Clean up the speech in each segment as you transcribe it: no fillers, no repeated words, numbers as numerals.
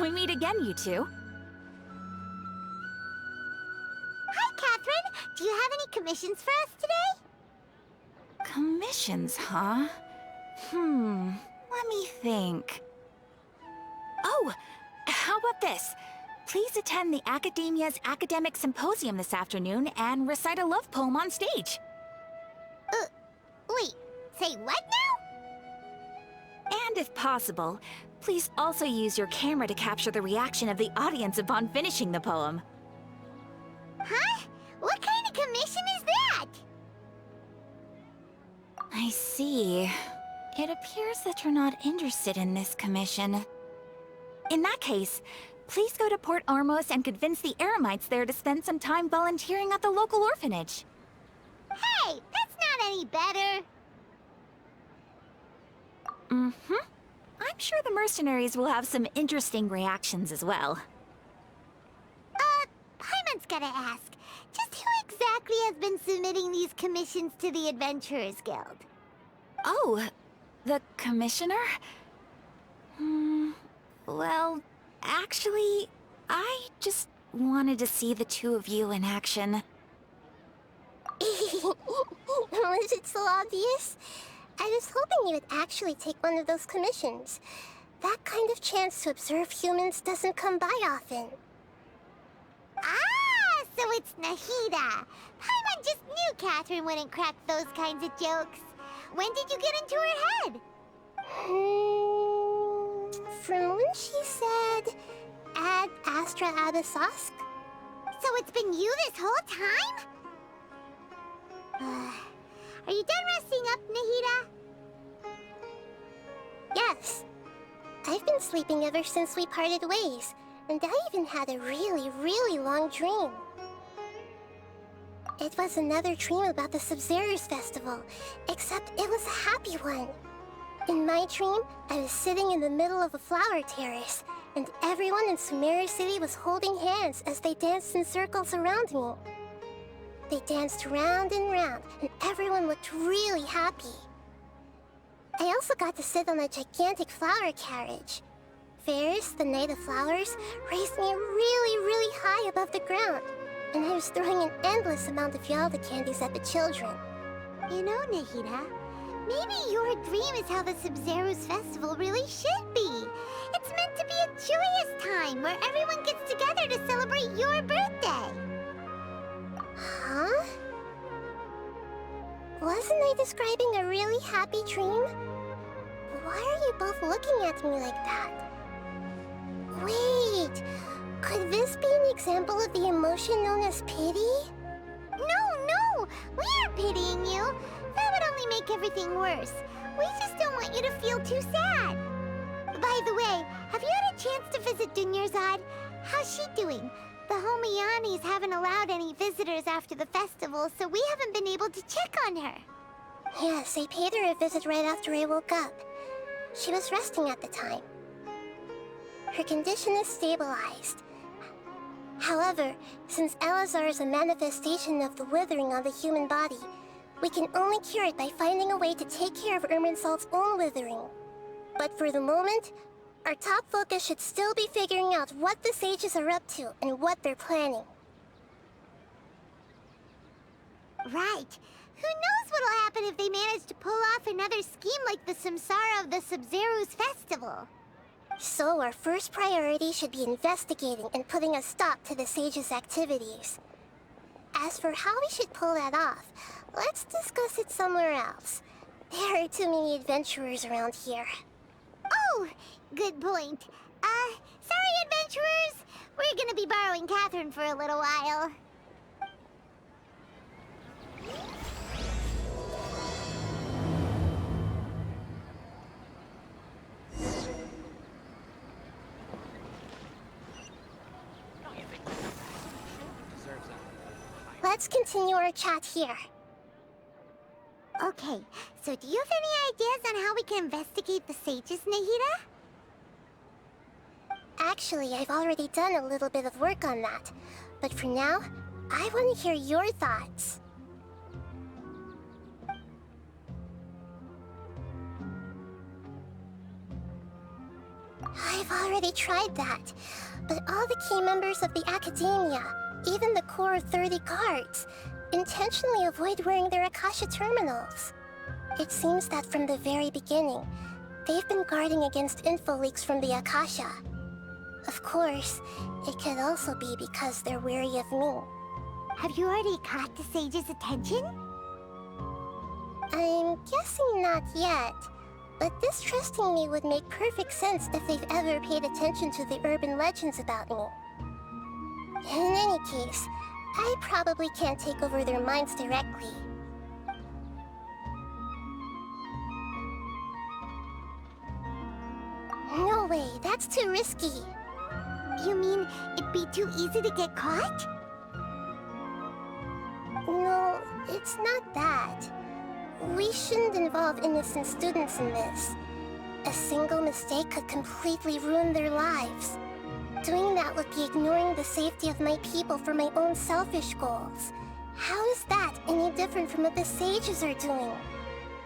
We meet again, you two. Hi, Catherine. Do you have any commissions for us today? Commissions, huh? Let me think. Oh, how about this? Please attend the Academia's Academic Symposium this afternoon and recite a love poem on stage. Wait, say what now? And if possible, please also use your camera to capture the reaction of the audience upon finishing the poem. Huh? What kind of commission is that? I see. It appears that you're not interested in this commission. In that case, please go to Port Ormos and convince the Eremites there to spend some time volunteering at the local orphanage. Hey, that's not any better. I'm sure the mercenaries will have some interesting reactions as well. Paimon's gotta ask, just who exactly has been submitting these commissions to the Adventurers Guild? Oh, the commissioner? Well, actually, I just wanted to see the two of you in action. Was it so obvious? I was hoping you would actually take one of those commissions. That kind of chance to observe humans doesn't come by often. Ah, so it's Nahida. Paimon just knew Catherine wouldn't crack those kinds of jokes. When did you get into her head? From when she said, Ad Astra Abyssosque? So it's been you this whole time? Are you done resting up, Nahida? Yes. I've been sleeping ever since we parted ways, and I even had a really, really long dream. It was another dream about the Sub-Zero's festival, except it was a happy one. In my dream, I was sitting in the middle of a flower terrace, and everyone in Sumeru City was holding hands as they danced in circles around me. They danced round and round, and everyone looked really happy. I also got to sit on a gigantic flower carriage. Ferris, the Knight of Flowers, raised me really, really high above the ground, and I was throwing an endless amount of Yalda candies at the children. You know, Nahida, maybe your dream is how the Sub-Zero's festival really should be. It's meant to be a joyous time where everyone gets together to celebrate your birthday. Huh? Wasn't I describing a really happy dream? Why are you both looking at me like that? Wait, could this be an example of the emotion known as pity? No, we aren't pitying you. That would only make everything worse. We just don't want you to feel too sad. By the way, have you had a chance to visit Dunyarzad? How's she doing? The Homianis haven't allowed any visitors after the festival, so we haven't been able to check on her. Yes, I paid her a visit right after I woke up. She was resting at the time. Her condition is stabilized. However, since Elazar is a manifestation of the withering on the human body, we can only cure it by finding a way to take care of Irminsul's own withering. But for the moment, our top focus should still be figuring out what the sages are up to and what they're planning. Right. Who knows what'll happen if they manage to pull off another scheme like the Samsara of the Sub-Zero's festival? So our first priority should be investigating and putting a stop to the sages' activities. As for how we should pull that off, let's discuss it somewhere else. There are too many adventurers around here. Oh, good point. Sorry, adventurers. We're gonna be borrowing Catherine for a little while. Let's continue our chat here. Okay, so do you have any ideas on how we can investigate the sages, Nahida? Actually, I've already done a little bit of work on that. But for now, I want to hear your thoughts. I've already tried that. But all the key members of the Academia, even the core 30 guards, intentionally avoid wearing their Akasha terminals. It seems that from the very beginning, they've been guarding against info leaks from the Akasha. Of course, it could also be because they're wary of me. Have you already caught the sage's attention? I'm guessing not yet, but distrusting me would make perfect sense if they've ever paid attention to the urban legends about me. In any case, I probably can't take over their minds directly. No way, that's too risky. You mean it'd be too easy to get caught? No, it's not that. We shouldn't involve innocent students in this. A single mistake could completely ruin their lives. Doing that would be ignoring the safety of my people for my own selfish goals. How is that any different from what the sages are doing?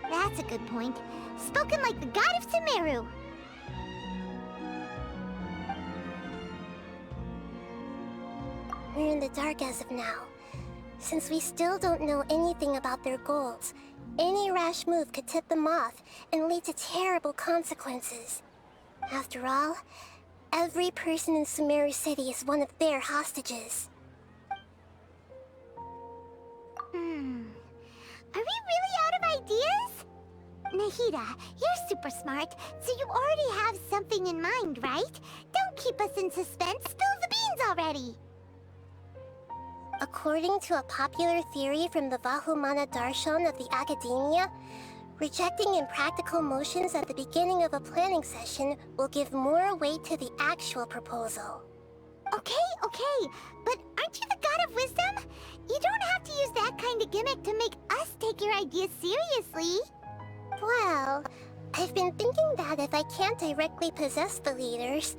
That's a good point. Spoken like the god of Sumeru. We're in the dark as of now. Since we still don't know anything about their goals, any rash move could tip them off and lead to terrible consequences. After all, every person in Sumeru City is one of their hostages. Are we really out of ideas? Nahida, you're super smart, so you already have something in mind, right? Don't keep us in suspense. Spill the beans already. According to a popular theory from the Vahumana Darshan of the Academia, rejecting impractical motions at the beginning of a planning session will give more weight to the actual proposal. Okay, but aren't you the god of wisdom? You don't have to use that kind of gimmick to make us take your ideas seriously. Well, I've been thinking that if I can't directly possess the leaders,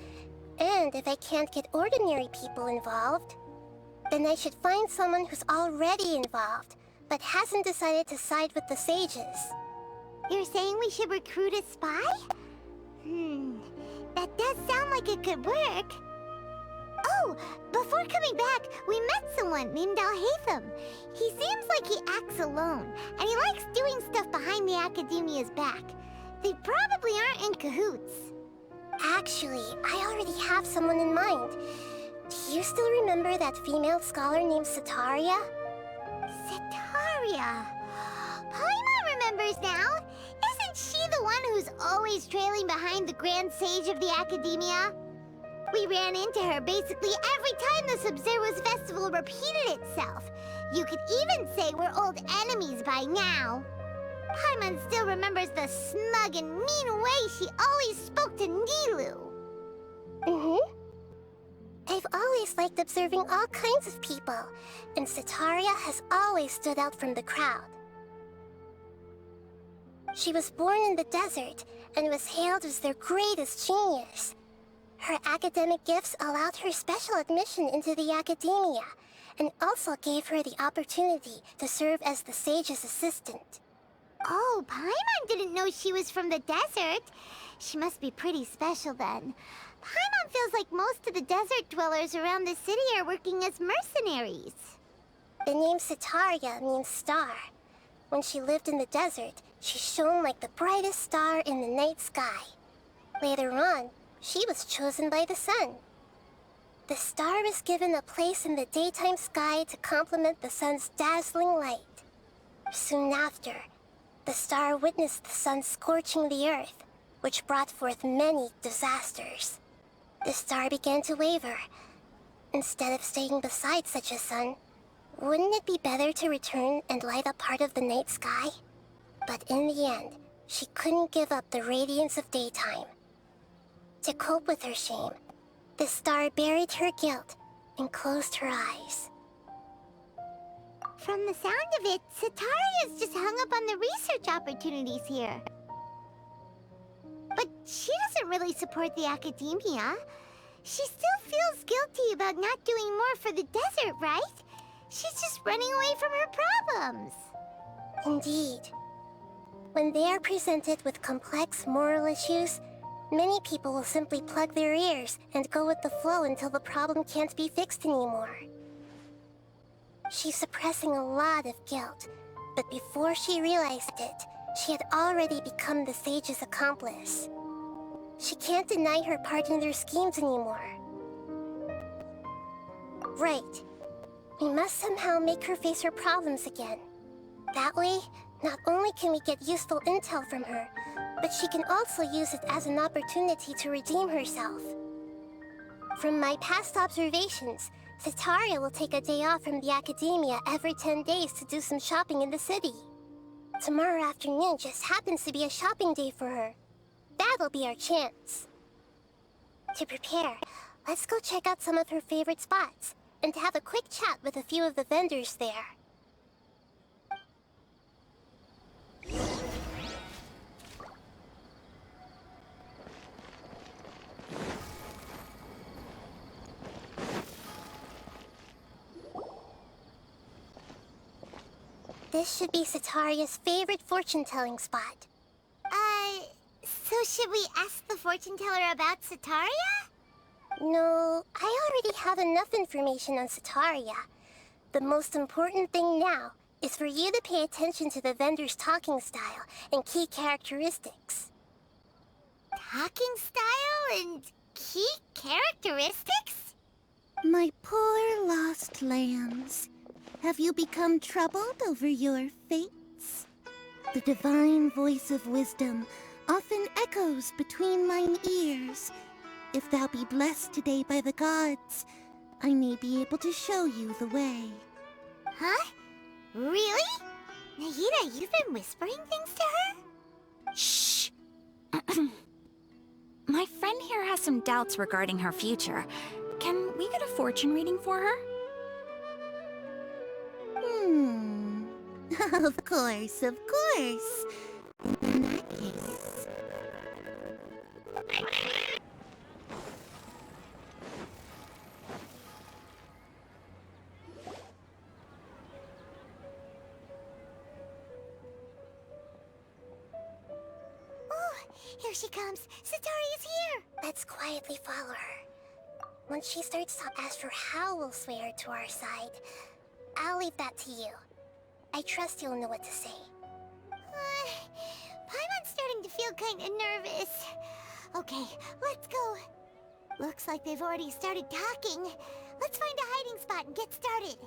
and if I can't get ordinary people involved, then I should find someone who's already involved, but hasn't decided to side with the sages. You're saying we should recruit a spy? That does sound like it could work. Oh, before coming back, we met someone named Alhaitham. He seems like he acts alone, and he likes doing stuff behind the Academia's back. They probably aren't in cahoots. Actually, I already have someone in mind. Do you still remember that female scholar named Setaria? Setaria. Paimon remembers now. Isn't she the one who's always trailing behind the Grand Sage of the Academia? We ran into her basically every time the Sub-Zero's festival repeated itself. You could even say we're old enemies by now. Paimon still remembers the smug and mean way she always spoke to Nilu. I've always liked observing all kinds of people, and Setaria has always stood out from the crowd. She was born in the desert and was hailed as their greatest genius. Her academic gifts allowed her special admission into the Academia, and also gave her the opportunity to serve as the sage's assistant. Oh, Paimon didn't know she was from the desert. She must be pretty special then. Paimon feels like most of the desert dwellers around the city are working as mercenaries. The name Setaria means star. When she lived in the desert, she shone like the brightest star in the night sky. Later on, she was chosen by the sun. The star was given a place in the daytime sky to complement the sun's dazzling light. Soon after, the star witnessed the sun scorching the earth, which brought forth many disasters. The star began to waver. Instead of staying beside such a sun, wouldn't it be better to return and light up part of the night sky? But in the end, she couldn't give up the radiance of daytime. To cope with her shame, the star buried her guilt and closed her eyes. From the sound of it, Setaria's just hung up on the research opportunities here. But she doesn't really support the Academia. She still feels guilty about not doing more for the desert, right? She's just running away from her problems. Indeed. When they are presented with complex moral issues, Many people will simply plug their ears and go with the flow until the problem can't be fixed anymore. She's suppressing a lot of guilt, but before she realized it, she had already become the sage's accomplice. She can't deny her part in their schemes anymore. Right. We must somehow make her face her problems again. That way, not only can we get useful intel from her, but she can also use it as an opportunity to redeem herself. From my past observations, Setaria will take a day off from the academia every 10 days to do some shopping in the city. Tomorrow afternoon just happens to be a shopping day for her. That'll be our chance. To prepare, let's go check out some of her favorite spots, and have a quick chat with a few of the vendors there. This should be Setaria's favorite fortune-telling spot. So should we ask the fortune teller about Setaria? No, I already have enough information on Setaria. The most important thing now is for you to pay attention to the vendor's talking style and key characteristics. Talking style and key characteristics? My poor lost lambs, have you become troubled over your fates? The divine voice of wisdom often echoes between mine ears. If thou be blessed today by the gods, I may be able to show you the way. Huh? Really? Nahida, you've been whispering things to her? Shh! My friend here has some doubts regarding her future. Can we get a fortune reading for her? Of course, of course. In that case... Here she comes! Setaria's here! Let's quietly follow her. Once she starts to ask for how we'll sway her to our side, I'll leave that to you. I trust you'll know what to say. Paimon's starting to feel kinda nervous. Okay, let's go. Looks like they've already started talking. Let's find a hiding spot and get started.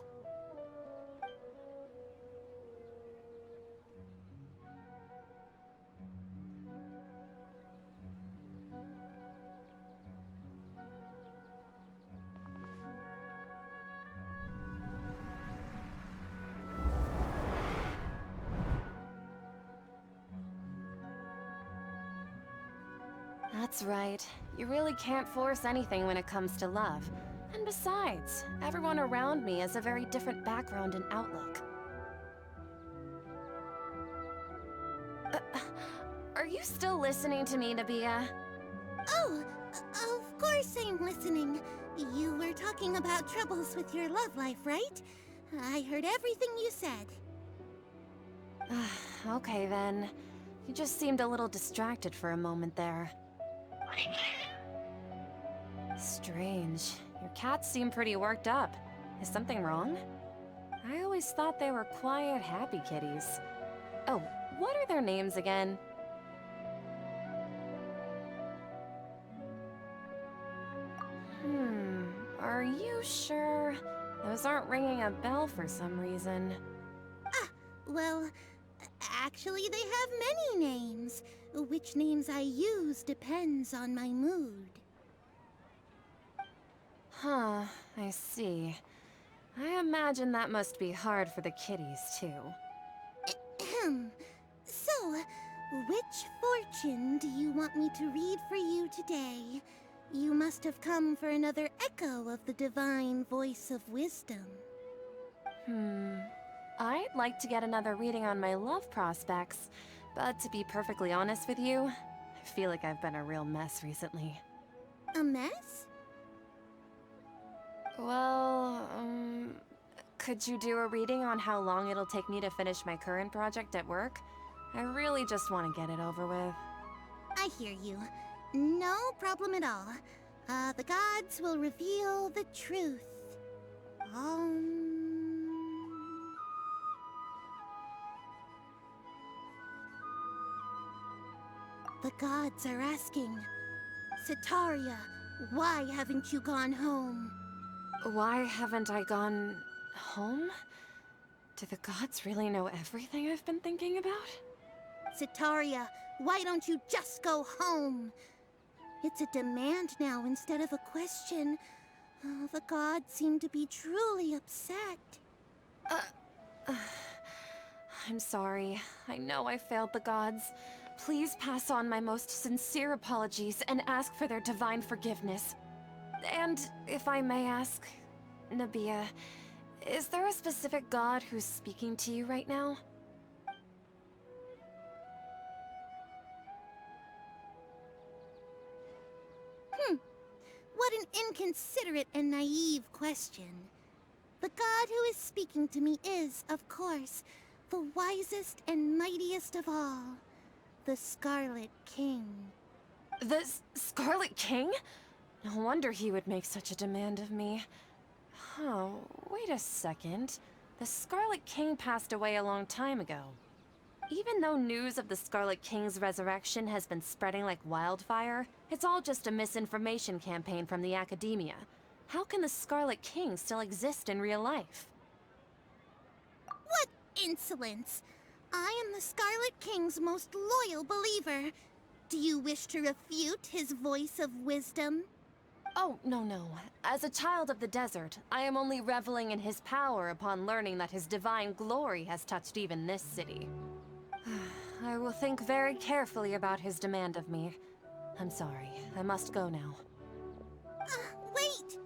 That's right. You really can't force anything when it comes to love. And besides, everyone around me has a very different background and outlook. Are you still listening to me, Nabia? Oh, of course I'm listening. You were talking about troubles with your love life, right? I heard everything you said. Okay then. You just seemed a little distracted for a moment there. Strange. Your cats seem pretty worked up. Is something wrong? I always thought they were quiet, happy kitties. Oh, what are their names again? Are you sure? Those aren't ringing a bell for some reason. Well, actually they have many names. Which names I use depends on my mood. Huh, I see. I imagine that must be hard for the kitties, too. So, which fortune do you want me to read for you today? You must have come for another echo of the divine voice of wisdom. I'd like to get another reading on my love prospects, but to be perfectly honest with you, I feel like I've been a real mess recently. A mess? Well, could you do a reading on how long it'll take me to finish my current project at work? I really just want to get it over with. I hear you. No problem at all. The gods will reveal the truth. The gods are asking, Setaria, why haven't you gone home? Why haven't I gone home? Do the gods really know everything I've been thinking about? Setaria, why don't you just go home? It's a demand now instead of a question. Oh, the gods seem to be truly upset. I'm sorry. I know I failed the gods. Please pass on my most sincere apologies and ask for their divine forgiveness. And if I may ask, Nabia, is there a specific god who's speaking to you right now? What an inconsiderate and naive question. The god who is speaking to me is, of course, the wisest and mightiest of all, the Scarlet King. The Scarlet King? No wonder he would make such a demand of me. Oh, wait a second. The Scarlet King passed away a long time ago. Even though news of the Scarlet King's resurrection has been spreading like wildfire, it's all just a misinformation campaign from the academia. How can the Scarlet King still exist in real life? What insolence! I am the Scarlet King's most loyal believer. Do you wish to refute his voice of wisdom? Oh, no. As a child of the desert, I am only reveling in his power upon learning that his divine glory has touched even this city. I will think very carefully about his demand of me. I'm sorry. I must go now. Wait!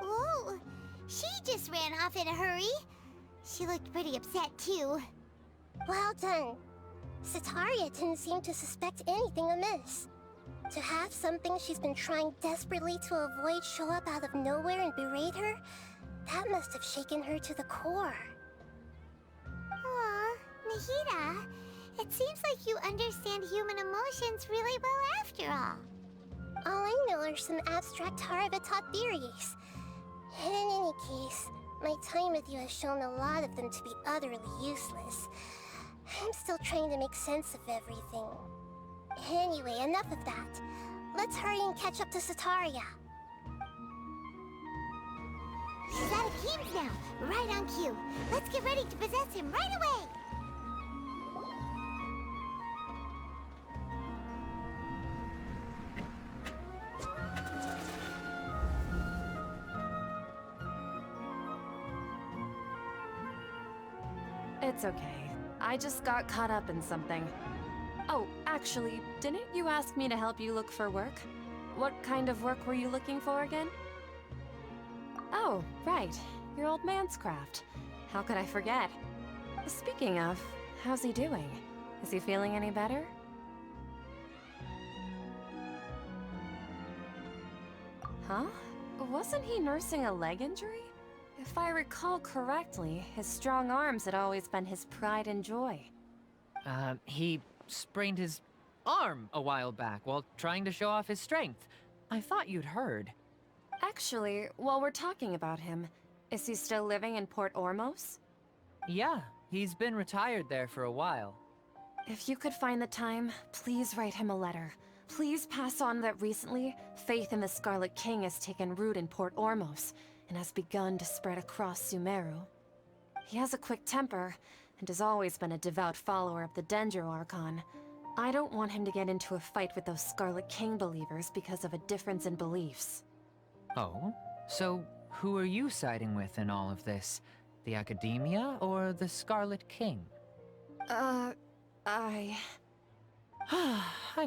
Ooh, she just ran off in a hurry. She looked pretty upset, too. Well done. Setaria didn't seem to suspect anything amiss. To have something she's been trying desperately to avoid show up out of nowhere and berate her, that must have shaken her to the core. Aw, Nahida, it seems like you understand human emotions really well after all. All I know are some abstract Harava-taught theories. In any case, my time with you has shown a lot of them to be utterly useless. I'm still trying to make sense of everything. Anyway, enough of that. Let's hurry and catch up to Setaria. He's out of games now, right on cue. Let's get ready to possess him right away! It's okay. I just got caught up in something. Oh, actually, didn't you ask me to help you look for work? What kind of work were you looking for again? Oh, right. Your old man's craft. How could I forget? Speaking of, how's he doing? Is he feeling any better? Huh? Wasn't he nursing a leg injury? If I recall correctly, his strong arms had always been his pride and joy. He sprained his arm a while back while trying to show off his strength. I thought you'd heard. Actually, while we're talking about him, is he still living in Port Ormos? Yeah, he's been retired there for a while. If you could find the time, please write him a letter. Please pass on that recently, faith in the Scarlet King has taken root in Port Ormos and has begun to spread across Sumeru. He has a quick temper, and has always been a devout follower of the Dendro Archon. I don't want him to get into a fight with those Scarlet King believers because of a difference in beliefs. Oh? So, who are you siding with in all of this? The Academia or the Scarlet King? I'm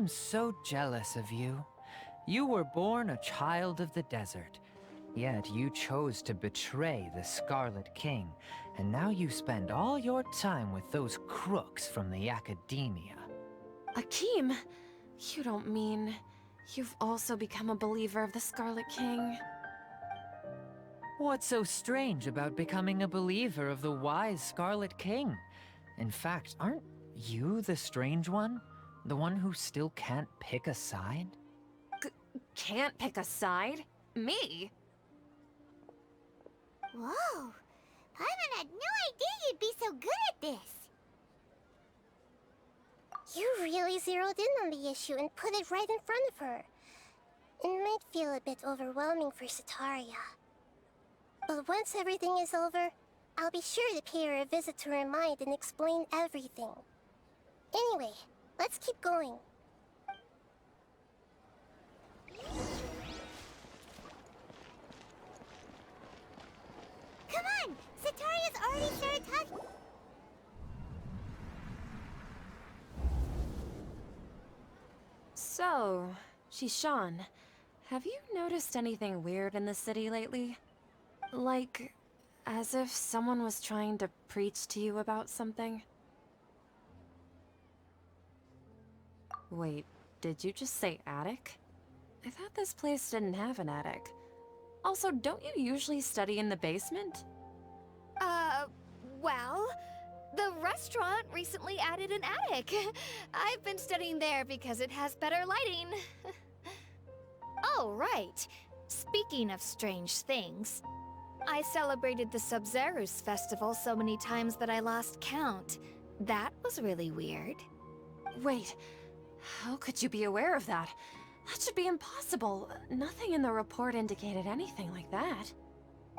so jealous of you. You were born a child of the desert. Yet you chose to betray the Scarlet King, and now you spend all your time with those crooks from the Academia. Akeem, you don't mean... You've also become a believer of the Scarlet King. What's so strange about becoming a believer of the wise Scarlet King? In fact, aren't you the strange one? The one who still can't pick a side? Can't pick a side? Me? Whoa! Paimon had no idea you'd be so good at this! You really zeroed in on the issue and put it right in front of her. It might feel a bit overwhelming for Sataria. But once everything is over, I'll be sure to pay her a visit to her mind and explain everything. Anyway, let's keep going. Come on! Sataria's already started talking. So, Shishan, have you noticed anything weird in the city lately? Like, as if someone was trying to preach to you about something? Wait, did you just say attic? I thought this place didn't have an attic. Also, don't you usually study in the basement? Well, the restaurant recently added an attic. I've been studying there because it has better lighting. Oh, right. Speaking of strange things, I celebrated the Sub-Zerus festival so many times that I lost count. That was really weird. Wait, how could you be aware of that? That should be impossible. Nothing in the report indicated anything like that.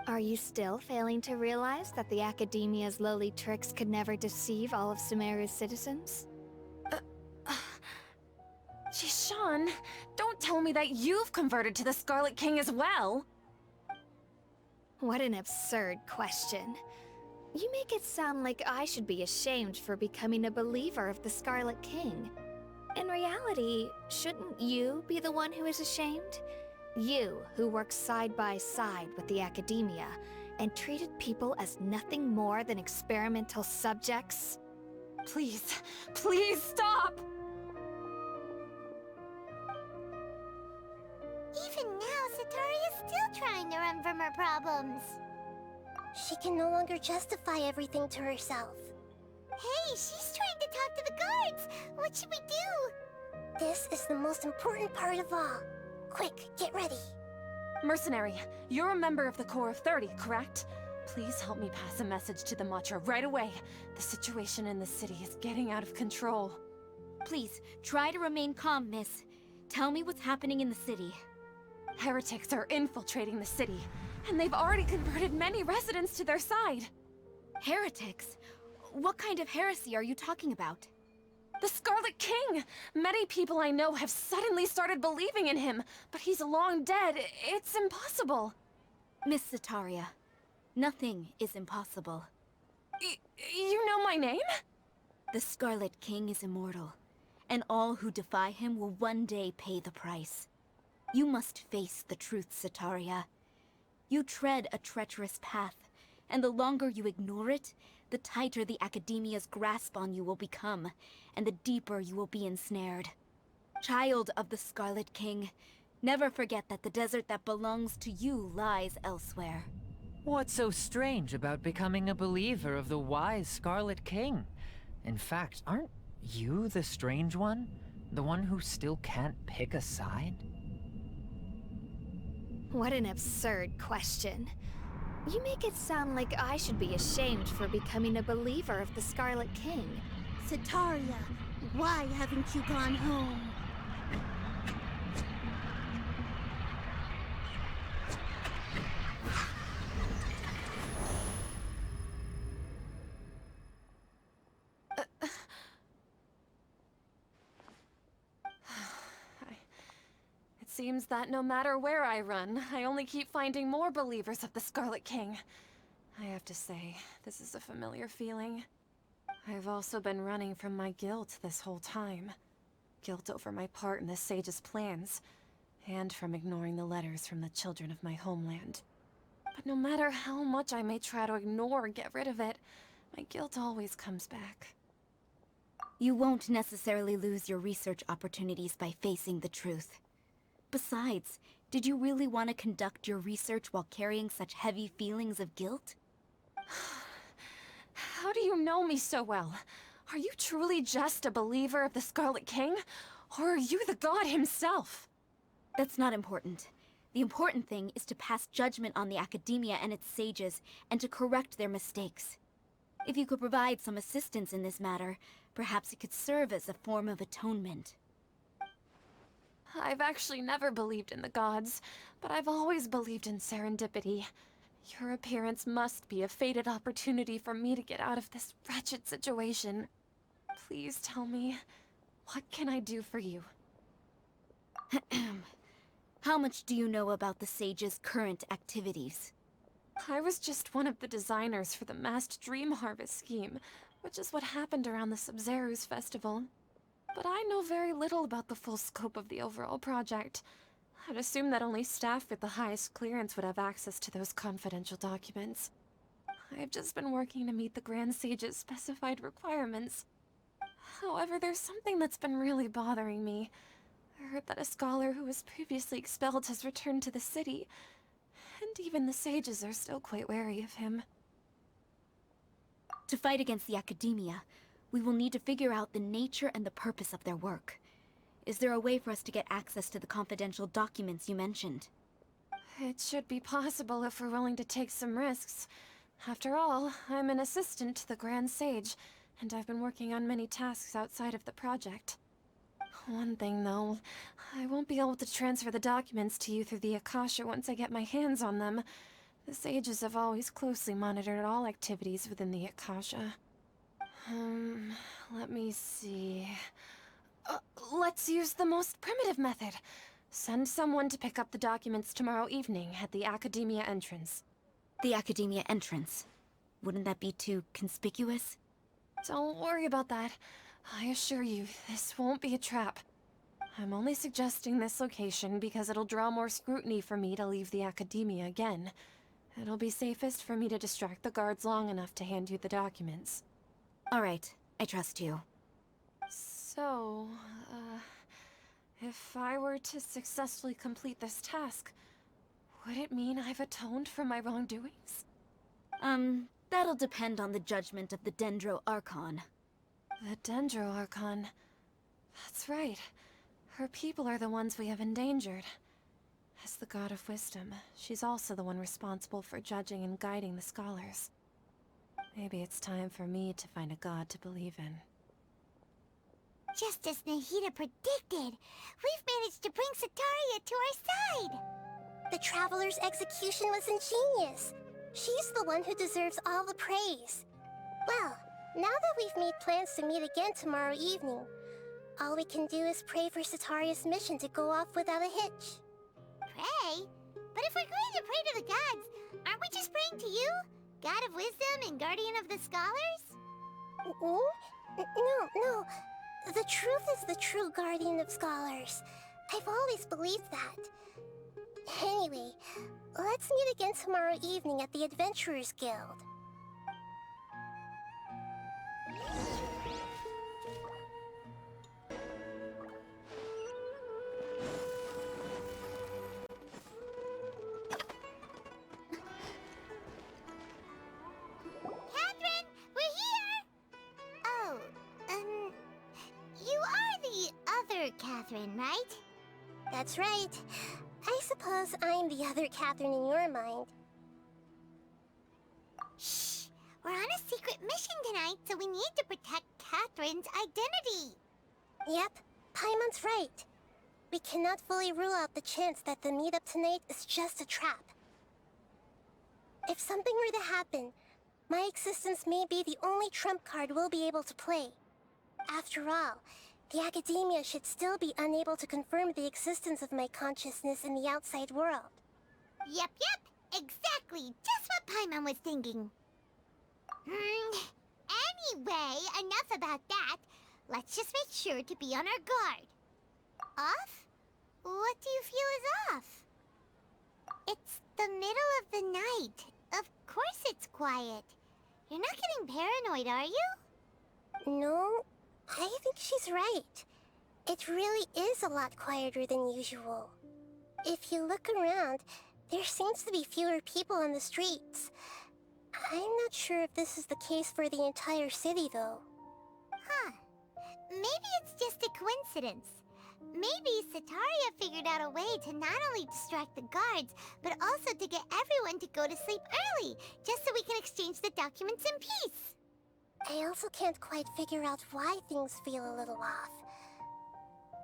Are you still failing to realize that the Academia's lowly tricks could never deceive all of Sumeru's citizens? Shishan, don't tell me that you've converted to the Scarlet King as well! What an absurd question. You make it sound like I should be ashamed for becoming a believer of the Scarlet King. In reality, shouldn't you be the one who is ashamed? You, who worked side by side with the Academia, and treated people as nothing more than experimental subjects? Please, please stop! Even now, Sataria's still trying to run from her problems. She can no longer justify everything to herself. Hey, she's trying to talk to the guards! What should we do? This is the most important part of all. Quick, get ready. Mercenary, you're a member of the Corps of 30, correct? Please help me pass a message to the Matcha right away. The situation in the city is getting out of control. Please, try to remain calm, miss. Tell me what's happening in the city. Heretics are infiltrating the city, and they've already converted many residents to their side. Heretics? What kind of heresy are you talking about? The Scarlet King! Many people I know have suddenly started believing in him, but he's long dead. It's impossible. Miss Sataria, nothing is impossible. You know my name? The Scarlet King is immortal, and all who defy him will one day pay the price. You must face the truth, Sataria. You tread a treacherous path, and the longer you ignore it, the tighter the Academia's grasp on you will become, and the deeper you will be ensnared. Child of the Scarlet King, never forget that the desert that belongs to you lies elsewhere. What's so strange about becoming a believer of the wise Scarlet King? In fact, aren't you the strange one? The one who still can't pick a side? What an absurd question. You make it sound like I should be ashamed for becoming a believer of the Scarlet King. Sataria, why haven't you gone home? It seems that no matter where I run, I only keep finding more believers of the Scarlet King. I have to say, this is a familiar feeling. I've also been running from my guilt this whole time. Guilt over my part in the Sage's plans, and from ignoring the letters from the children of my homeland. But no matter how much I may try to ignore or get rid of it, my guilt always comes back. You won't necessarily lose your research opportunities by facing the truth. Besides, did you really want to conduct your research while carrying such heavy feelings of guilt? How do you know me so well? Are you truly just a believer of the Scarlet King? Or are you the god himself? That's not important. The important thing is to pass judgment on the academia and its sages, and to correct their mistakes. If you could provide some assistance in this matter, perhaps it could serve as a form of atonement. I've actually never believed in the gods, but I've always believed in serendipity. Your appearance must be a fated opportunity for me to get out of this wretched situation. Please tell me, what can I do for you? How much do you know about the sage's current activities? I was just one of the designers for the masked dream harvest scheme, which is what happened around the Sumeru's festival. But I know very little about the full scope of the overall project. I'd assume that only staff with the highest clearance would have access to those confidential documents. I've just been working to meet the Grand Sage's specified requirements. However, there's something that's been really bothering me. I heard that a scholar who was previously expelled has returned to the city, and even the sages are still quite wary of him. To fight against the academia, we will need to figure out the nature and the purpose of their work. Is there a way for us to get access to the confidential documents you mentioned? It should be possible if we're willing to take some risks. After all, I'm an assistant to the Grand Sage, and I've been working on many tasks outside of the project. One thing, though, I won't be able to transfer the documents to you through the Akasha once I get my hands on them. The sages have always closely monitored all activities within the Akasha. Let me see... let's use the most primitive method. Send someone to pick up the documents tomorrow evening at the Academia entrance. The Academia entrance? Wouldn't that be too conspicuous? Don't worry about that. I assure you, this won't be a trap. I'm only suggesting this location because it'll draw more scrutiny for me to leave the Academia again. It'll be safest for me to distract the guards long enough to hand you the documents. All right, I trust you. So, if I were to successfully complete this task, would it mean I've atoned for my wrongdoings? That'll depend on the judgment of the Dendro Archon. The Dendro Archon. That's right. Her people are the ones we have endangered. As the God of Wisdom, she's also the one responsible for judging and guiding the scholars. Maybe it's time for me to find a god to believe in. Just as Nahida predicted, we've managed to bring Sataria to our side! The Traveler's execution was ingenious. She's the one who deserves all the praise. Well, now that we've made plans to meet again tomorrow evening, all we can do is pray for Sataria's mission to go off without a hitch. Pray? But if we're going to pray to the gods, aren't we just praying to you? God of Wisdom and Guardian of the Scholars? No. The truth is the true Guardian of Scholars. I've always believed that. Anyway, let's meet again tomorrow evening at the Adventurers Guild. Catherine, we're here! Oh, you are the other Catherine, right? That's right. I suppose I'm the other Catherine in your mind. Shh! We're on a secret mission tonight, so we need to protect Catherine's identity. Yep, Paimon's right. We cannot fully rule out the chance that the meetup tonight is just a trap. If something were to happen, my existence may be the only trump card we'll be able to play. After all, the Academia should still be unable to confirm the existence of my consciousness in the outside world. Yep, exactly, just what Paimon was thinking. Anyway, enough about that. Let's just make sure to be on our guard. Off? What do you feel is off? It's the middle of the night. Of course it's quiet. You're not getting paranoid, are you? No, I think she's right. It really is a lot quieter than usual. If you look around, there seems to be fewer people on the streets. I'm not sure if this is the case for the entire city, though. Huh. Maybe it's just a coincidence. Maybe Setaria figured out a way to not only distract the guards, but also to get everyone to go to sleep early, just so we can exchange the documents in peace. I also can't quite figure out why things feel a little off.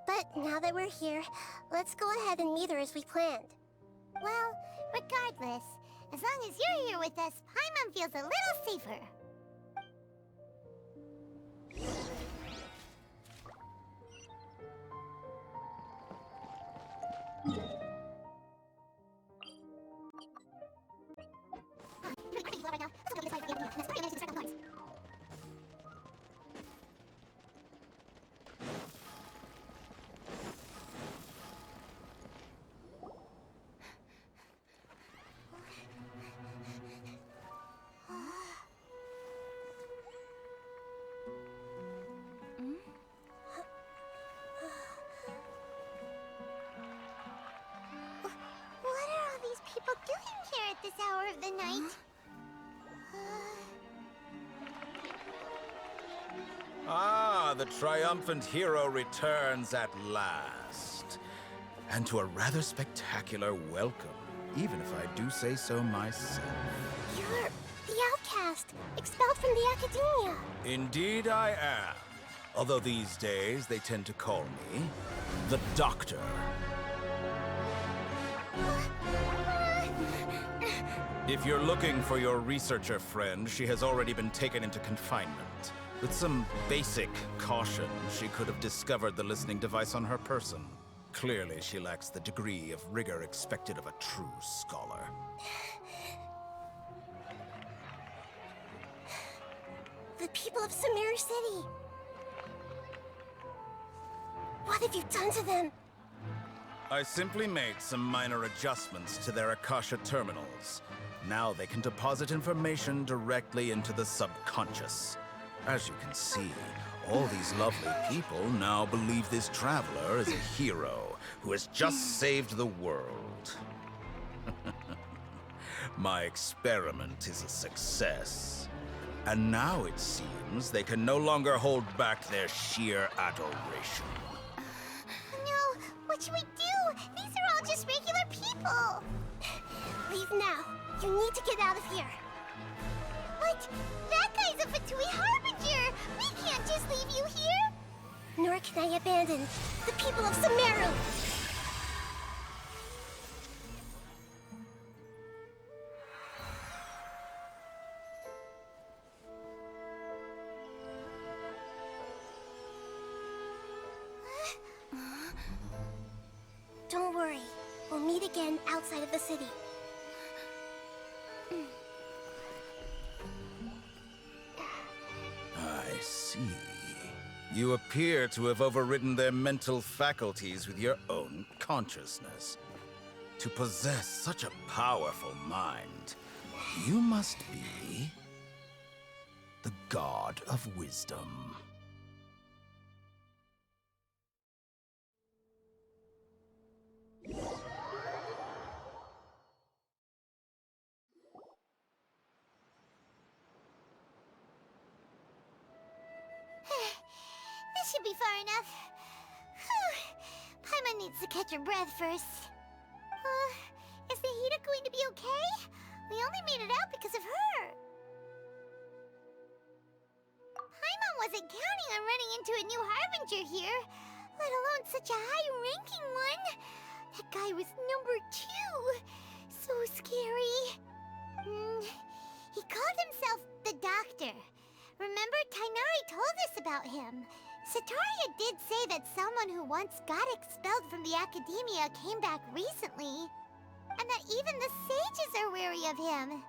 But now that we're here, let's go ahead and meet her as we planned. Well, regardless, as long as you're here with us, Paimon feels a little safer. This hour of the night. Ah, the triumphant hero returns at last. And to a rather spectacular welcome, even if I do say so myself. You're the outcast, expelled from the Academia. Indeed I am. Although these days they tend to call me the Doctor. If you're looking for your researcher friend, she has already been taken into confinement. With some basic caution, she could have discovered the listening device on her person. Clearly, she lacks the degree of rigor expected of a true scholar. The people of Sumeru City. What have you done to them? I simply made some minor adjustments to their Akasha terminals. Now they can deposit information directly into the subconscious. As you can see, all these lovely people now believe this traveler is a hero who has just saved the world. My experiment is a success. And now it seems they can no longer hold back their sheer adoration. No, what should we do? These are all just regular people. Leave now. You need to get out of here. What? That guy's a Fatui Harbinger! We can't just leave you here! Nor can I abandon the people of Sumeru! Don't worry. We'll meet again outside of the city. I see. You appear to have overridden their mental faculties with your own consciousness. To possess such a powerful mind, you must be the god of wisdom. This should be far enough. Whew. Paimon needs to catch her breath first. Is Nahida going to be okay? We only made it out because of her. Paimon wasn't counting on running into a new Harbinger here, let alone such a high-ranking one. That guy was number 2. So scary. He called himself the Doctor. Remember, Tighnari told us about him. Setaria did say that someone who once got expelled from the Academia came back recently. And that even the sages are wary of him.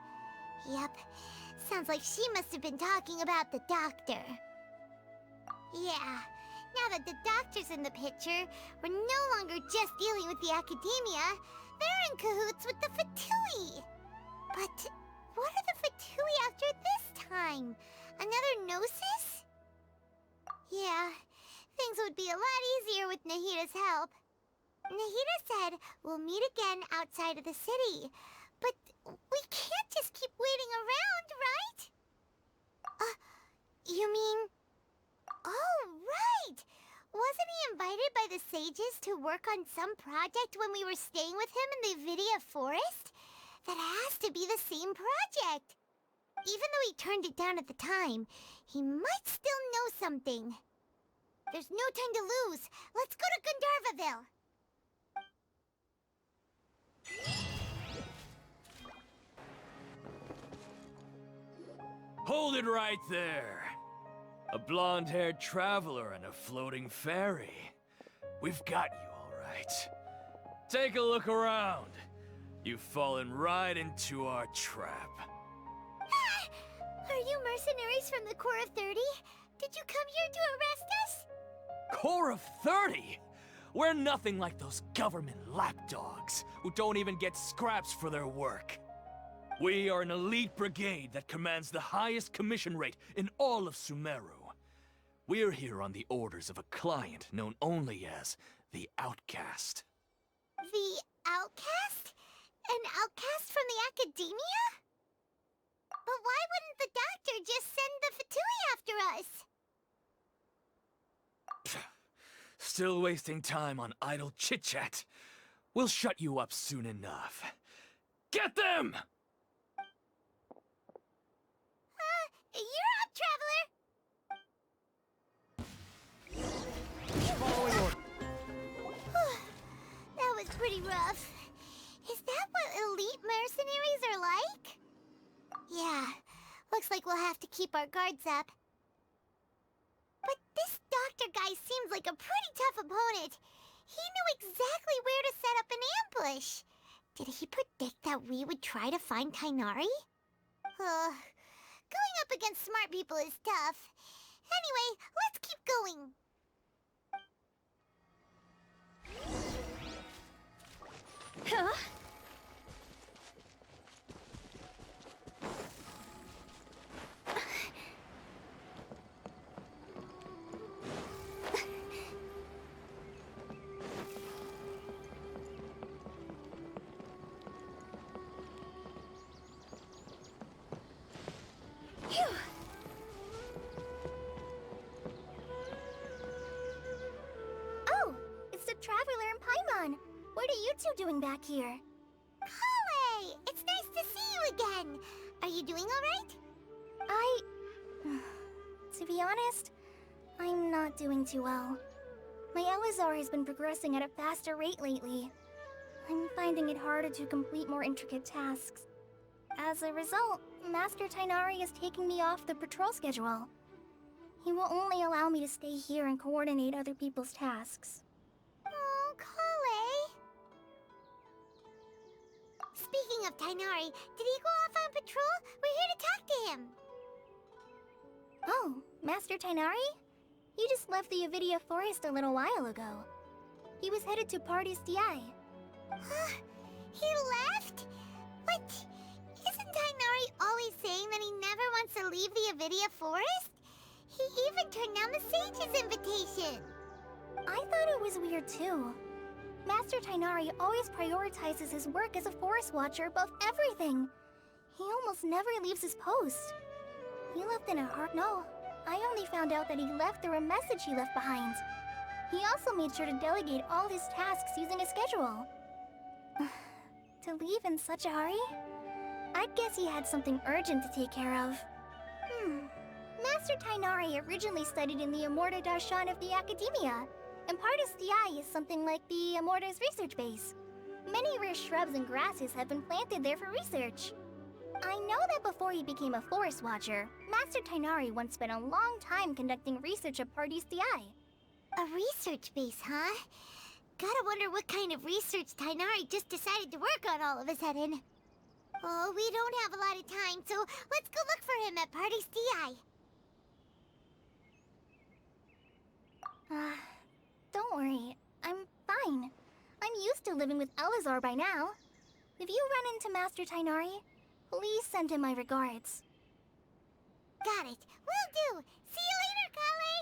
Yep, sounds like she must have been talking about the Doctor. Yeah, now that the Doctor's in the picture, we're no longer just dealing with the Academia. They're in cahoots with the Fatui. But what are the Fatui after this time? Another Gnosis? Yeah, things would be a lot easier with Nahida's help. Nahida said we'll meet again outside of the city. But we can't just keep waiting around, right? You mean... Oh, right! Wasn't he invited by the sages to work on some project when we were staying with him in the Vidia forest? That has to be the same project. Even though he turned it down at the time, he might still know something. There's no time to lose. Let's go to Gandharvaville. Hold it right there. A blonde-haired traveler and a floating fairy. We've got you all right. Take a look around. You've fallen right into our trap. Are you mercenaries from the Corps of 30? Did you come here to arrest us? Corps of 30? We're nothing like those government lapdogs who don't even get scraps for their work. We are an elite brigade that commands the highest commission rate in all of Sumeru. We're here on the orders of a client known only as the Outcast. The Outcast? An outcast from the Academia? But why wouldn't the doctor just send the Fatui after us? Still wasting time on idle chit-chat. We'll shut you up soon enough. Get them! You're up, traveler! That was pretty rough. Is that what elite mercenaries are like? Yeah, looks like we'll have to keep our guards up. But this doctor guy seems like a pretty tough opponent. He knew exactly where to set up an ambush. Did he predict that we would try to find Tighnari? Going up against smart people is tough. Anyway, let's keep going. Huh? Oh, it's the Traveler and Paimon. What are you two doing back here? Kale! It's nice to see you again. Are you doing alright? To be honest, I'm not doing too well. My Elazar has been progressing at a faster rate lately. I'm finding it harder to complete more intricate tasks. As a result, Master Tighnari is taking me off the patrol schedule. He will only allow me to stay here and coordinate other people's tasks. Oh, Kale. Speaking of Tighnari, did he go off on patrol? We're here to talk to him. Oh, Master Tighnari? He just left the Avidia forest a little while ago. He was headed to Parte's DI. He left? But isn't Tighnari always saying that he never wants to leave the Avidia forest? He even turned down the sage's invitation. I thought it was weird too. Master Tighnari always prioritizes his work as a forest watcher above everything. He almost never leaves his post. He left in a hurry. No, I only found out that he left through a message he left behind. He also made sure to delegate all his tasks using a schedule. To leave in such a hurry? I'd guess he had something urgent to take care of. Master Tighnari originally studied in the Immorta Darshan of the Academia, and Parte's DI is something like the Immorta's research base. Many rare shrubs and grasses have been planted there for research. I know that before he became a forest watcher, Master Tighnari once spent a long time conducting research at Parte's DI. A research base, huh? Gotta wonder what kind of research Tighnari just decided to work on all of a sudden. Oh, we don't have a lot of time, so let's go look for him at Parte's DI. Don't worry. I'm fine. I'm used to living with Elazar by now. If you run into Master Tighnari, please send him my regards. Got it. Will do. See you later, Kale.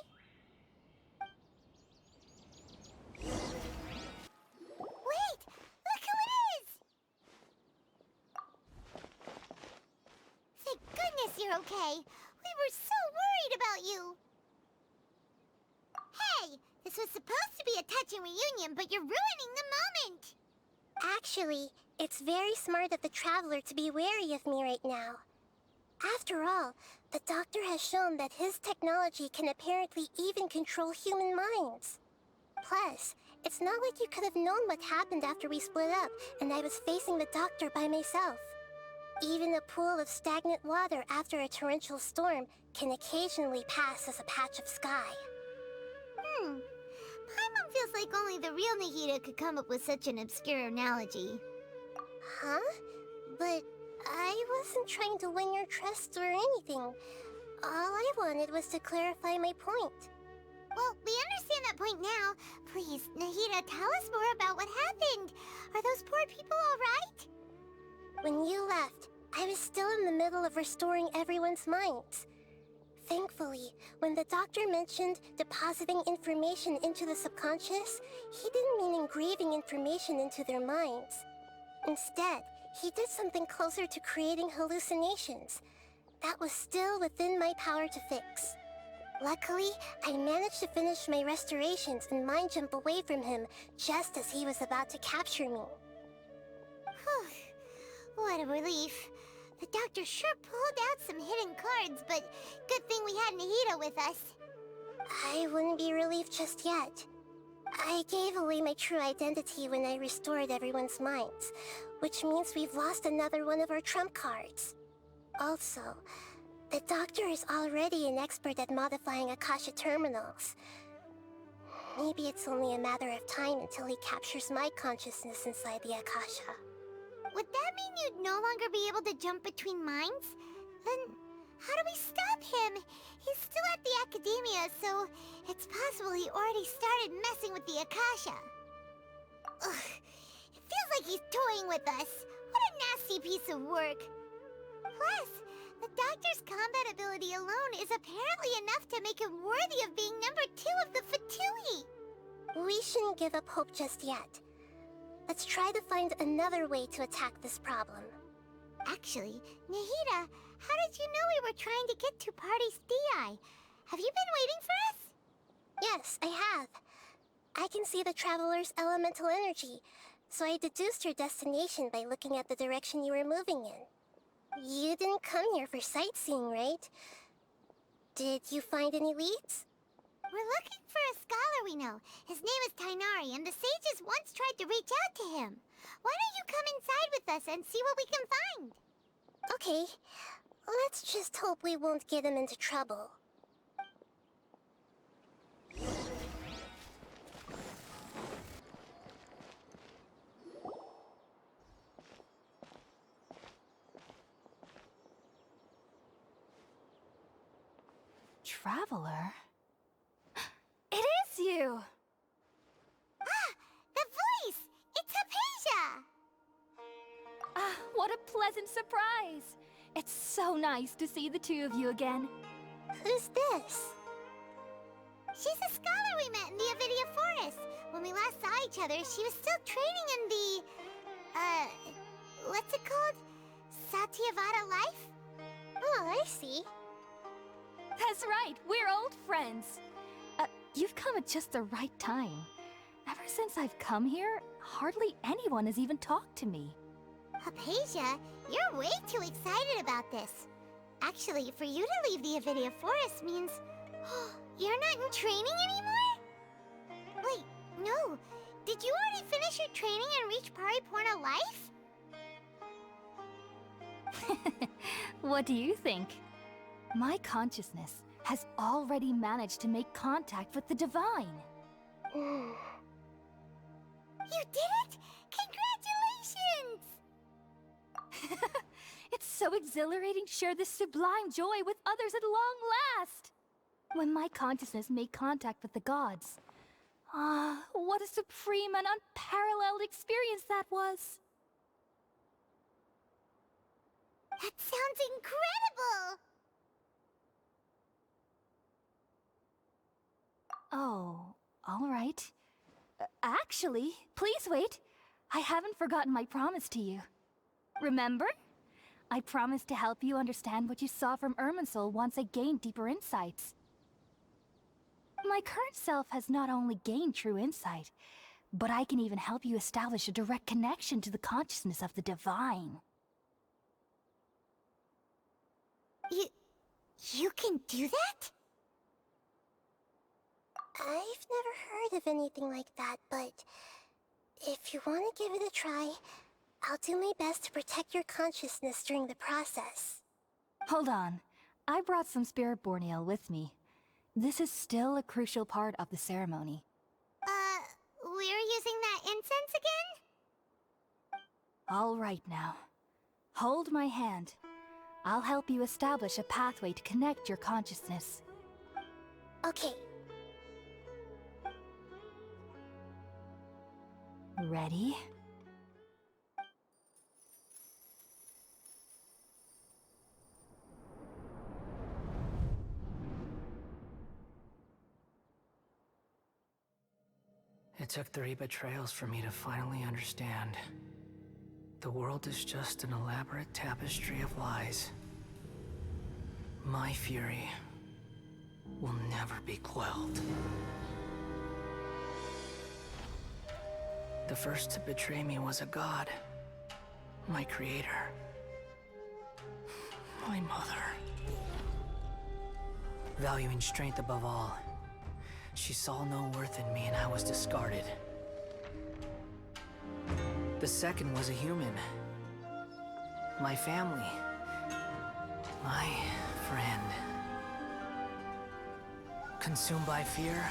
you're okay. We were so worried about you. Hey, this was supposed to be a touching reunion, but you're ruining the moment. Actually, it's very smart of the Traveler to be wary of me right now. After all, the Doctor has shown that his technology can apparently even control human minds. Plus, it's not like you could have known what happened after we split up and I was facing the Doctor by myself. Even a pool of stagnant water after a torrential storm can occasionally pass as a patch of sky. Paimon feels like only the real Nahida could come up with such an obscure analogy. Huh? But I wasn't trying to win your trust or anything. All I wanted was to clarify my point. Well, we understand that point now. Please, Nahida, tell us more about what happened. Are those poor people all right? When you left, I was still in the middle of restoring everyone's minds. Thankfully, when the Doctor mentioned depositing information into the subconscious, he didn't mean engraving information into their minds. Instead, he did something closer to creating hallucinations. That was still within my power to fix. Luckily, I managed to finish my restorations and mind jump away from him just as he was about to capture me. Whew. What a relief. The Doctor sure pulled out some hidden cards, but good thing we had Nahida with us. I wouldn't be relieved just yet. I gave away my true identity when I restored everyone's minds, which means we've lost another one of our trump cards. Also, the Doctor is already an expert at modifying Akasha terminals. Maybe it's only a matter of time until he captures my consciousness inside the Akasha. Would that mean you'd no longer be able to jump between minds? Then how do we stop him? He's still at the Academia, so it's possible he already started messing with the Akasha. Ugh, it feels like he's toying with us. What a nasty piece of work. Plus, the Doctor's combat ability alone is apparently enough to make him worthy of being number 2 of the Fatui. We shouldn't give up hope just yet. Let's try to find another way to attack this problem. Actually, Nahida, how did you know we were trying to get to Parte's DI? Have you been waiting for us? Yes, I have. I can see the Traveler's elemental energy, so I deduced your destination by looking at the direction you were moving in. You didn't come here for sightseeing, right? Did you find any leads? We're looking for a scholar we know. His name is Tainari, and the sages once tried to reach out to him. Why don't you come inside with us and see what we can find? Okay, let's just hope we won't get him into trouble. Traveler? It is you! Ah! The voice! It's Hypatia! Ah, what a pleasant surprise! It's so nice to see the two of you again. Who's this? She's a scholar we met in the Avidia Forest. When we last saw each other, she was still training in the... what's it called? Satyavada life? Oh, I see. That's right, we're old friends. You've come at just the right time. Ever since I've come here, hardly anyone has even talked to me. Hypatia, you're way too excited about this. Actually, for you to leave the Avidia Forest means... you're not in training anymore? Wait, no. Did you already finish your training and reach Paripurna life? What do you think? My consciousness has already managed to make contact with the divine. You did it! Congratulations! It's so exhilarating to share this sublime joy with others at long last! When my consciousness made contact with the gods. Ah, what a supreme and unparalleled experience that was! That sounds incredible! Oh, all right. Actually, please wait. I haven't forgotten my promise to you. Remember? I promised to help you understand what you saw from Irminsul once I gained deeper insights. My current self has not only gained true insight, but I can even help you establish a direct connection to the consciousness of the divine. You can do that? I've never heard of anything like that, but if you want to give it a try, I'll do my best to protect your consciousness during the process. Hold on. I brought some spirit borneal with me. This is still a crucial part of the ceremony. We're using that incense again? All right now. Hold my hand. I'll help you establish a pathway to connect your consciousness. Okay. Ready? It took 3 betrayals for me to finally understand. The world is just an elaborate tapestry of lies. My fury will never be quelled. The first to betray me was a god. My creator. My mother. Valuing strength above all, she saw no worth in me and I was discarded. The second was a human. My family. My friend. Consumed by fear,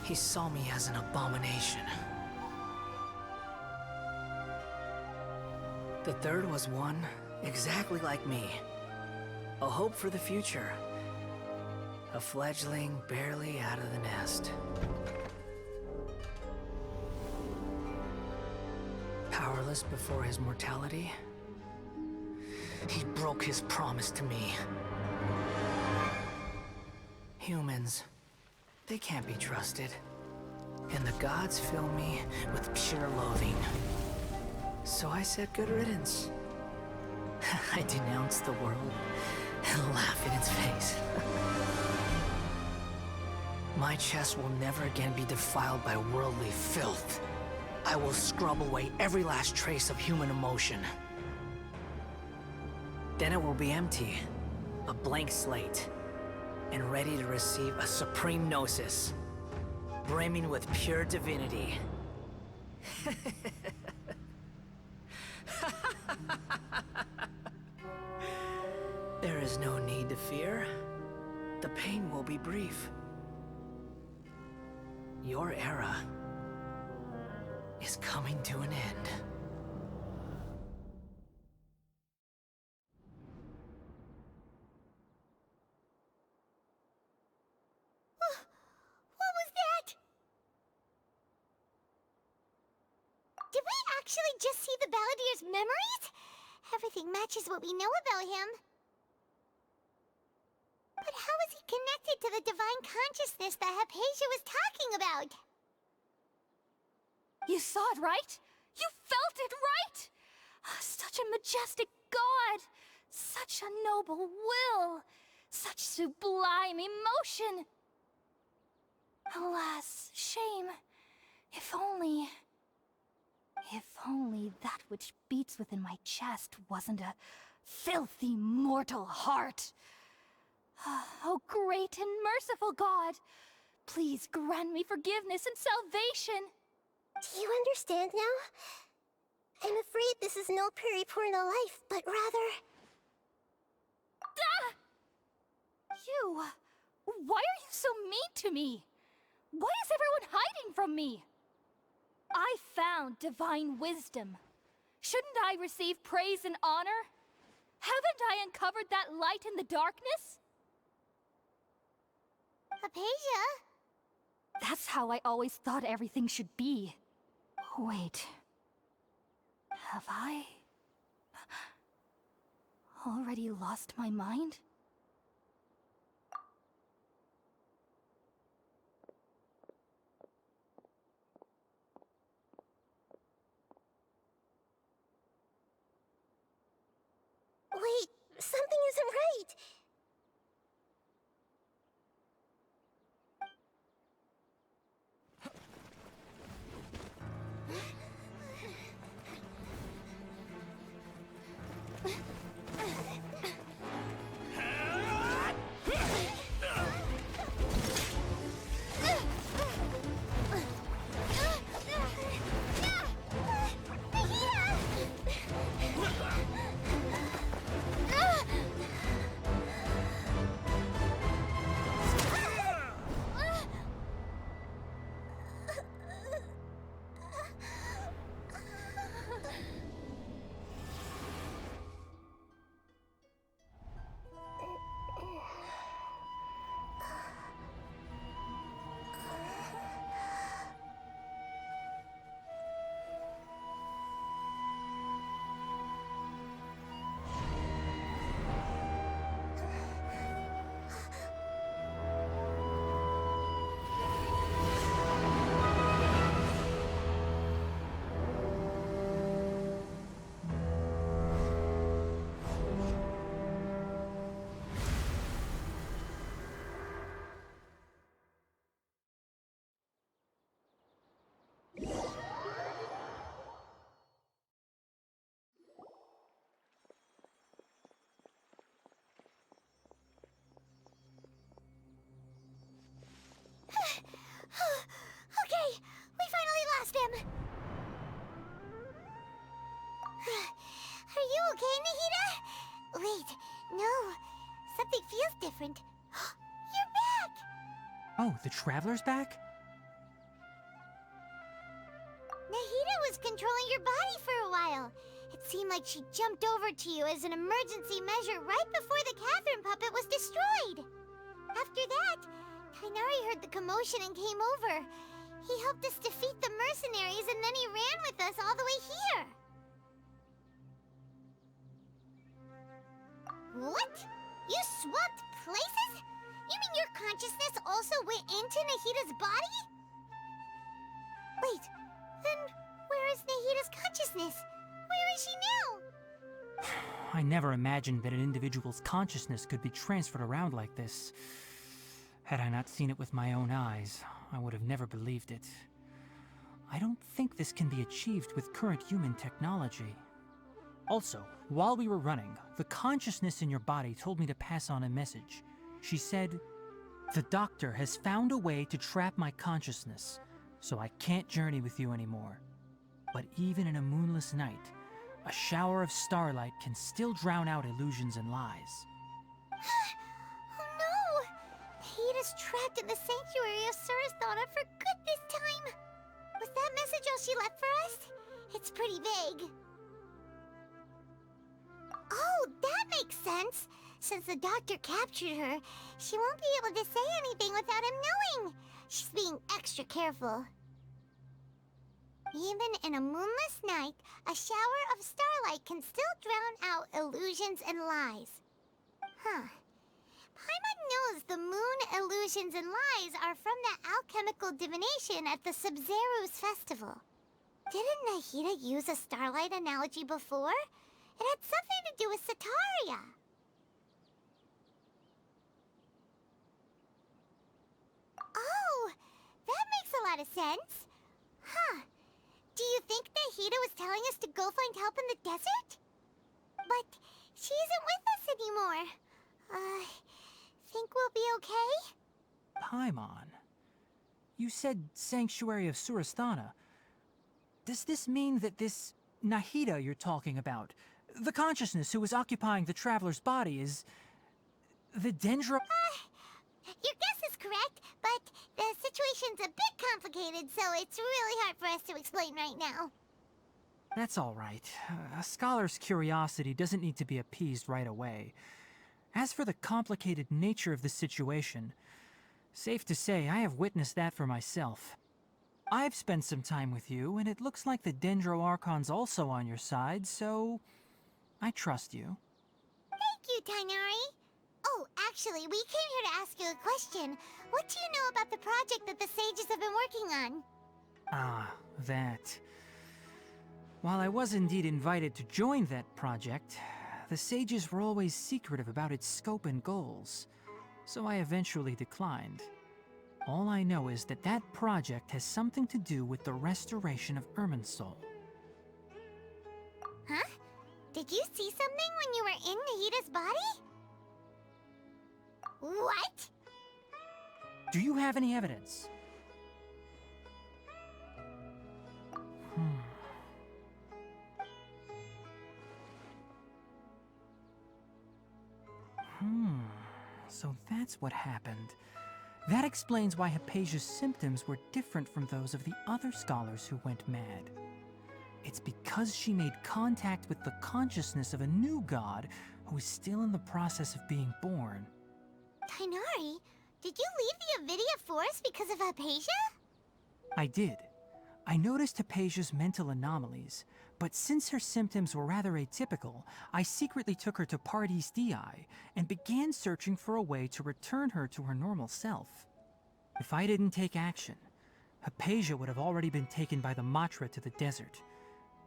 he saw me as an abomination. The third was one exactly like me. A hope for the future. A fledgling barely out of the nest. Powerless before his mortality, he broke his promise to me. Humans, they can't be trusted. And the gods fill me with pure loathing. So I said good riddance. I denounced the world and laugh in its face. My chest will never again be defiled by worldly filth. I will scrub away every last trace of human emotion. Then it will be empty, a blank slate, and ready to receive a supreme gnosis, brimming with pure divinity. There is no need to fear. The pain will be brief. Your era is coming to an end. What was that? Did we actually just see the Balladier's memories? Everything matches what we know about him. But how is he connected to the divine consciousness that Hypatia was talking about? You saw it, right? You felt it, right? Such a majestic god! Such a noble will! Such sublime emotion! Alas, shame. If only that which beats within my chest wasn't a filthy mortal heart. Oh, great and merciful God! Please grant me forgiveness and salvation! Do you understand now? I'm afraid this is no Puripurna life, but rather... Ah! You... Why are you so mean to me? Why is everyone hiding from me? I found divine wisdom. Shouldn't I receive praise and honor? Haven't I uncovered that light in the darkness? Hypatia? That's how I always thought everything should be. Wait. Have I... already lost my mind? wait! Okay, we finally lost him. Are you okay, Nahida? Wait, no. Something feels different. You're back! Oh, the Traveler's back? Nahida was controlling your body for a while. It seemed like she jumped over to you as an emergency measure right before the Catherine puppet was destroyed. After that, Tainari heard the commotion and came over. He helped us defeat the mercenaries and then he ran with us all the way here. What? You swapped places? You mean your consciousness also went into Nahida's body? Wait, then where is Nahida's consciousness? Where is she now? I never imagined that an individual's consciousness could be transferred around like this. Had I not seen it with my own eyes, I would have never believed it. I don't think this can be achieved with current human technology. Also, while we were running, the consciousness in your body told me to pass on a message. She said, "The doctor has found a way to trap my consciousness, so I can't journey with you anymore. But even in a moonless night, a shower of starlight can still drown out illusions and lies." Oh no! Nahida's trapped in the sanctuary of Sumeru for good this time. Was that message all she left for us? It's pretty vague. Oh, that makes sense. Since the doctor captured her, she won't be able to say anything without him knowing. She's being extra careful. Even in a moonless night, a shower of starlight can still drown out illusions and lies. Huh. Paimon knows the moon illusions and lies are from the alchemical divination at the Sub-Zeru's festival. Didn't Nahida use a starlight analogy before? It had something to do with Sataria. Oh, that makes a lot of sense. Huh. Do you think Nahida was telling us to go find help in the desert? But she isn't with us anymore. Think we'll be okay? Paimon, you said Sanctuary of Sumeru. Does this mean that this Nahida you're talking about, the consciousness who was occupying the Traveler's body, is the Dendro... Your guess is correct, but the situation's a bit complicated, so it's really hard for us to explain right now. That's all right. A scholar's curiosity doesn't need to be appeased right away. As for the complicated nature of the situation, safe to say I have witnessed that for myself. I've spent some time with you, and it looks like the Dendro Archon's also on your side, so I trust you. Thank you, Tainari. Oh, actually, we came here to ask you a question. What do you know about the project that the sages have been working on? Ah, that. While I was indeed invited to join that project, The sages were always secretive about its scope and goals, so I eventually declined. All I know is that that project has something to do with the restoration of Irminsul. Huh? Did you see something when you were in Nahida's body? What? Do you have any evidence? So that's what happened. That explains why Hypatia's symptoms were different from those of the other scholars who went mad. It's because she made contact with the consciousness of a new god who is still in the process of being born. Tighnari, did you leave the Avidia Forest because of Hypatia? I did. I noticed Hypatia's mental anomalies, but since her symptoms were rather atypical, I secretly took her to Parte's DI and began searching for a way to return her to her normal self. If I didn't take action, Hypatia would have already been taken by the Matra to the desert,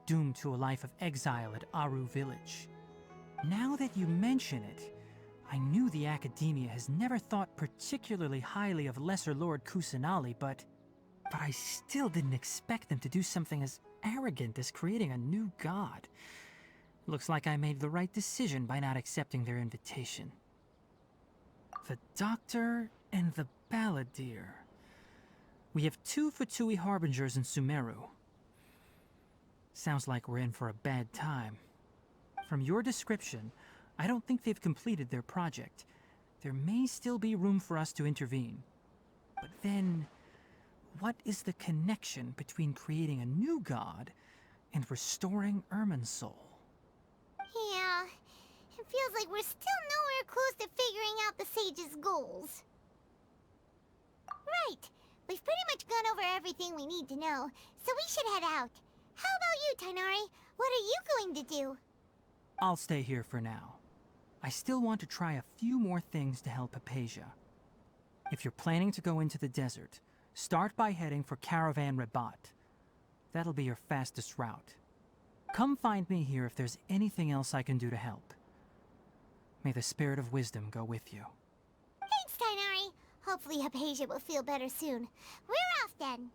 doomed to a life of exile at Aru village. Now that you mention it, I knew the Academia has never thought particularly highly of Lesser Lord Kusanali, but I still didn't expect them to do something as arrogant as creating a new god. Looks like I made the right decision by not accepting their invitation. The Doctor and the Balladeer. We have 2 Fatui Harbingers in Sumeru. Sounds like we're in for a bad time. From your description, I don't think they've completed their project. There may still be room for us to intervene. But then, what is the connection between creating a new god and restoring Irminsul? Yeah, it feels like we're still nowhere close to figuring out the sage's goals. Right, we've pretty much gone over everything we need to know, so we should head out. How about you, Tighnari? What are you going to do? I'll stay here for now. I still want to try a few more things to help Hypatia. If you're planning to go into the desert, start by heading for Caravan Rabat. That'll be your fastest route. Come find me here if there's anything else I can do to help. May the spirit of wisdom go with you. Thanks, Tighnari. Hopefully Hypatia will feel better soon. We're off then.